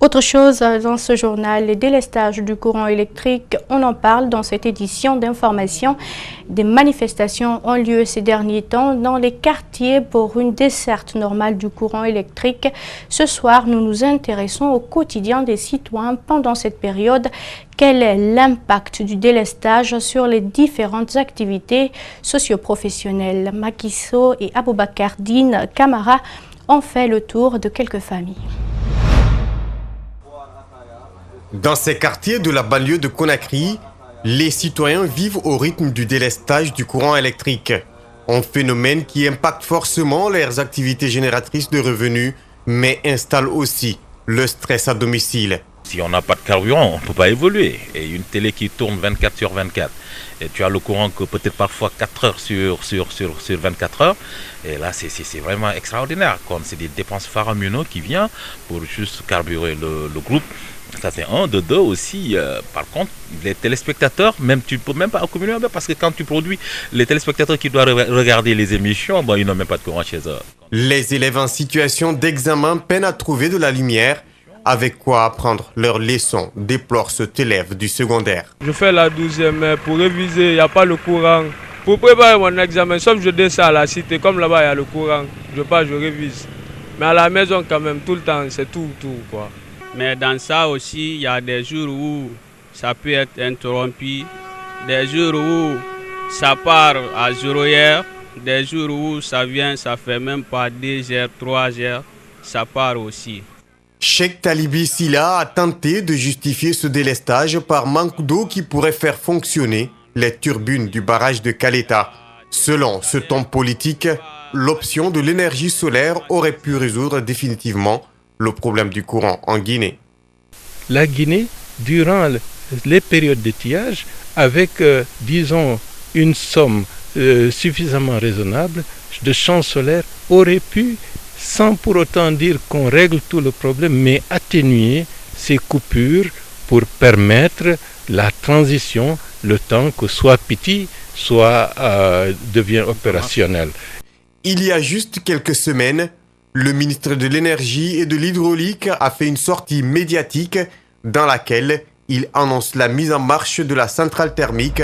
Autre chose dans ce journal, les délestages du courant électrique, on en parle dans cette édition d'information. Des manifestations ont lieu ces derniers temps dans les quartiers pour une desserte normale du courant électrique. Ce soir, nous nous intéressons au quotidien des citoyens pendant cette période. Quel est l'impact du délestage sur les différentes activités socioprofessionnelles? Makiso et Aboubakar Dine Kamara ont fait le tour de quelques familles. Dans ces quartiers de la banlieue de Conakry, les citoyens vivent au rythme du délestage du courant électrique. Un phénomène qui impacte forcément leurs activités génératrices de revenus, mais installe aussi le stress à domicile. Si on n'a pas de carburant, on ne peut pas évoluer. Et une télé qui tourne 24 sur 24, et tu as le courant que peut-être parfois 4 heures sur 24 heures, et là c'est vraiment extraordinaire. Comme c'est des dépenses faramineuses qui viennent pour juste carburer le groupe. Ça c'est un, de deux aussi. Par contre, les téléspectateurs, même tu ne peux même pas accumuler parce que quand tu produis, les téléspectateurs qui doivent regarder les émissions, ils n'ont même pas de courant chez eux. Les élèves en situation d'examen peinent à trouver de la lumière. Avec quoi apprendre leurs leçons, déplore cet élève du secondaire. Je fais la 12e, mais pour réviser, il n'y a pas le courant. Pour préparer mon examen, sauf je descends à la cité, comme là-bas il y a le courant, je révise. Mais à la maison quand même, tout le temps, c'est tout quoi. Mais dans ça aussi, il y a des jours où ça peut être interrompu, des jours où ça part à 0 heure, des jours où ça vient, ça fait même pas 2 heures, 3 heures, ça part aussi. Cheikh Talibi Silla a tenté de justifier ce délestage par manque d'eau qui pourrait faire fonctionner les turbines du barrage de Caleta. Selon ce ton politique, l'option de l'énergie solaire aurait pu résoudre définitivement le problème du courant en Guinée. La Guinée, durant les périodes d'étiage, avec, disons, une somme suffisamment raisonnable de champs solaires, aurait pu, sans pour autant dire qu'on règle tout le problème, mais atténuer ces coupures pour permettre la transition, le temps que soit Piti devienne opérationnel. Il y a juste quelques semaines, le ministre de l'Énergie et de l'Hydraulique a fait une sortie médiatique dans laquelle il annonce la mise en marche de la centrale thermique